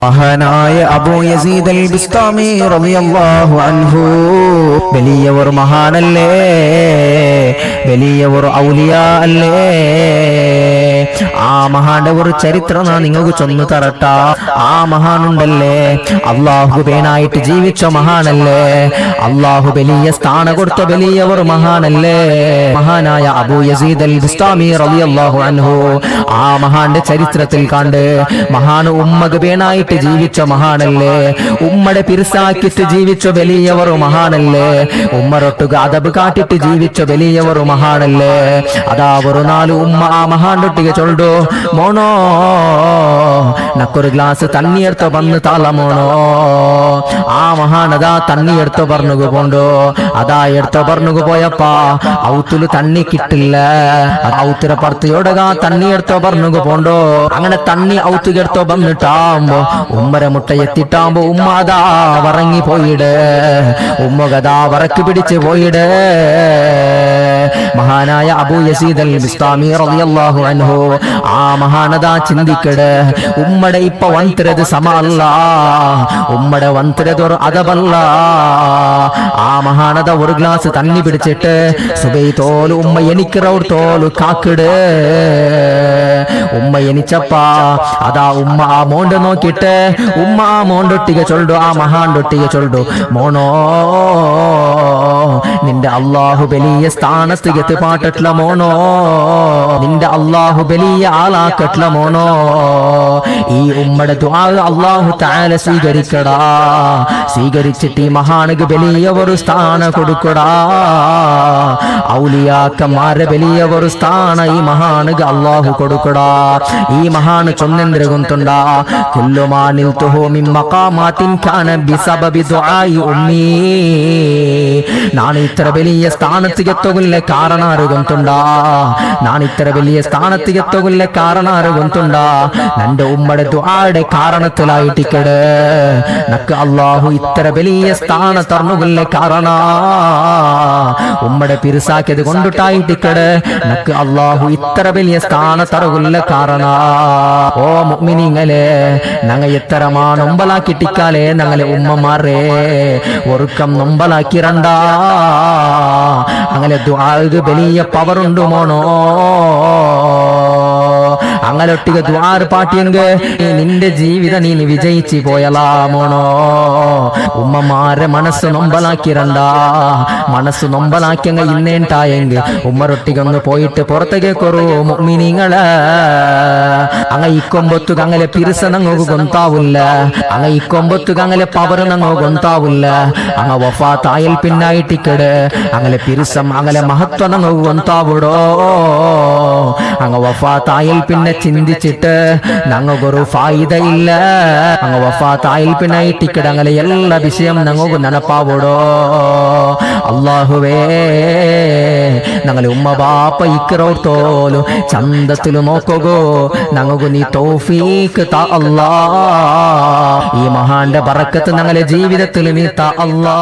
മഹാനായ അബൂ യസീദ് അൽ ബിസ്താമി റളിയല്ലാഹു അൻഹു വലിയവർ മഹാനല്ലേ, വലിയവർ ഔലിയാ അല്ലേ. ആ മഹാന്റെ ഒരു ചരിത്രം നിങ്ങൾക്ക് ചൊന്നു തരട്ട. ആ മഹാനുണ്ടല്ലേ, അള്ളാഹുബേനായിട്ട് ജീവിച്ച മഹാനല്ലേ, അള്ളാഹു വലിയ സ്ഥാനം കൊടുത്ത വലിയവർ മഹാനല്ലേ. മഹാനായ അബൂ യസീദ് അൽ ബിസ്താമി റളിയല്ലാഹു അൻഹു ആ മഹാന്റെ ചരിത്രത്തിൽ കണ്ട് മഹാൻ ഉമ്മകബേനായിട്ട് ജീവിച്ച മഹാനല്ലേ, ഉമ്മടെ പിരിസാക്കിട്ട് ജീവിച്ച വലിയവർ മഹാനല്ലേ, ഉമ്മറൊട്ടുക അതബ് കാട്ടിട്ട് ജീവിച്ച വലിയവർ മഹാനല്ലേ. അതാ ഒരു നാല് ഉമ്മ ആ മഹാനൊട്ടിಗೆ ചൊല്ലു, മോണോ നക്കൊരു ഗ്ലാസ് തണ്ണി എടുത്തോ വന്ന് താള മോണോ. ആ മഹാനതാ തണ്ണി എടുത്തോ പറഞ്ഞു പോണ്ടോ. അതാ എടുത്തോ പറഞ്ഞു പോയപ്പാ ഔത്തുല് തണ്ണി കിട്ടില്ല. ഔത്തിര പർത്തിയോടക തണ്ണി എടുത്തോ പറഞ്ഞു പോണ്ടോ. അങ്ങനെ തണ്ണി ഔത്തുക എടുത്തോ വന്നിട്ടാകുമ്പോ ഉമ്മര മുട്ട എത്തിട്ടാകുമ്പോ ഉമ്മ അതാ വറങ്ങി പോയിട്, ഉമ്മകതാ വറക്ക് പിടിച്ച് പോയിട്. മഹാനായ അബൂ യസീദ് അൽ ബിസ്താമി റളിയല്ലാഹു അൻഹു ആ മഹാനതാ ചിന്തിക്കട്, ഉമ്മടെ ഇപ്പൊ വന്ത്രത് സമല്ല, ഉമ്മടെ വന്ത്രതൊരു അതബല്ല. ആ മഹാനത ഒരു ഗ്ലാസ് തണ്ണി പിടിച്ചിട്ട് സുബൈ തോല് ഉമ്മ എനിക്കിറവർ തോല് കാക്കിട്. ഉമ്മ എനിച്ചപ്പാ അതാ ഉമ്മ ആ മോണ്ട് നോക്കിട്ട് ഉമ്മ ആ മോണ്ടൊട്ടിಗೆ ചൊല്ലു, ആ മഹാണ്ടൊട്ടിಗೆ ചൊല്ലു, മോണോ നിന്റെ അള്ളാഹു വലിയ സ്ഥാനത്ത് എത്തിപ്പാട്ടട്ല മോണോ, നിന്റെ അള്ളാഹു വലിയ ആളാക്കട്ല മോണോ. ഈ ഉമ്മയുടെ ദുആ അള്ളാഹു തആല സ്വീകരിക്കടാ, സ്വീകരിച്ചിട്ട് ഈ മഹാനക്ക് വലിയ ഒരു സ്ഥാനം കൊടുക്കടാ. ഔലിയാക്കന്മാരെ വലിയ ഒരു സ്ഥാനം ഈ മഹാനക്ക് അള്ളാഹു കൊടുക്കടാ. ഈ മഹാന് ചൊന്നെന്തിര ഗുಂತುಂಡಾ കുല്ലു മാ നിൽതുഹു മിൻ മഖാമാത്തിൻ കാന ബിസബബി ദുആഇ ഉമ്മീ. ನಾನು ಇತರ വലിയ സ്ഥാനത്തിಗೆ ಎತ್ತೋಗುಲ್ಲ ಕಾರಣ ಗೊತ್ತುಂಡಾ, ನಾನು ಇತರ വലിയ സ്ഥാനത്തിಗೆ ಎತ್ತೋಗುಲ್ಲ ಕಾರಣ ಗೊತ್ತುಂಡಾ. നന്റെ ഉമ്മയുടെ ദുആയുടെ കാരണത്തിലായിട്ടിക്കട് നക്ക് അല്ലാഹു ഇത്ര വലിയ സ്ഥാന തർന്നുകുല്ല കാരണ. ഉമ്മയുടെ പിരിസാക്കിയത് കൊണ്ടിട്ടായിട്ടിക്കട് നക്ക് അല്ലാഹു ഇത്ര വലിയ സ്ഥാന തറകുല്ല കാരണ. ഓ മുഅ്മിനീങ്ങളെ, ഞങ്ങ എത്രമാ നൊമ്പലാക്കിട്ടിക്കാലേ ഞങ്ങളെ ഉമ്മമാരെ ഒരുക്കം നൊമ്പലാക്കിരണ്ടാ. അങ്ങനെ ദുആക്ക് വലിയ പവറുണ്ട് മോണോ. അങ്ങനൊട്ടിಗೆ ദ്വാര പാട്ടിയെങ്കിൽ നിന്റെ ജീവിതം നീ വിജയിച്ചു പോയലാ മോണോ. ഉമ്മമാരെ മനസ്സ് നൊമ്പലാക്കിരണ്ട, മനസ്സ് നൊമ്പലാക്കിയങ്ങ ഇന്നേണ്ടായെങ്കിൽ ഉമ്മറൊട്ടിಗೆ ഒന്ന് പോയിട്ട് പുറത്തേക്ക് കൊറു മുഅ്മിനീങ്ങളെ. അങ്ങ ഇക്കൊമ്പൊത്തുക അങ്ങനെ പിരിസ നങ്ങോക്ക് ഗൊന്താവില്ല, അങ്ങ ഇക്കൊമ്പൊത്തുക അങ്ങനെ പവർ നങ്ങോ ഗൊന്താവില്ല. അങ്ങ വഫാത്തായൽ പിന്നായിട്ടിക്കട് അങ്ങനെ പിരിസം അങ്ങനെ മഹത്വം നങ്ങോ ഗൊന്താവിടോ. അങ്ങ വഫാത്തായൽ പിന്നെ ചിന്തിച്ചിട്ട് ഞങ്ങൾക്കൊരു ഫായിദ ഇല്ല. അങ്ങ് വഫാത്തായിൽ പിന്നെ ടിക്കറ്റ് അങ്ങനെ എല്ലാ വിഷയം ഞങ്ങൾക്ക് നനപ്പാവോടോ. അല്ലാഹുവേ, ഞങ്ങളെ ഉമ്മ ബാപ്പ ഇക്കറോർത്തോലും ചന്തത്തില് നോക്കോ, ഞങ്ങൾക്ക് നീ തൗഫീഖ് താ അല്ലാ. ഈ മഹാന്റെ ബറക്കത്ത് ഞങ്ങളെ ജീവിതത്തിൽ നീ താ അല്ലാ.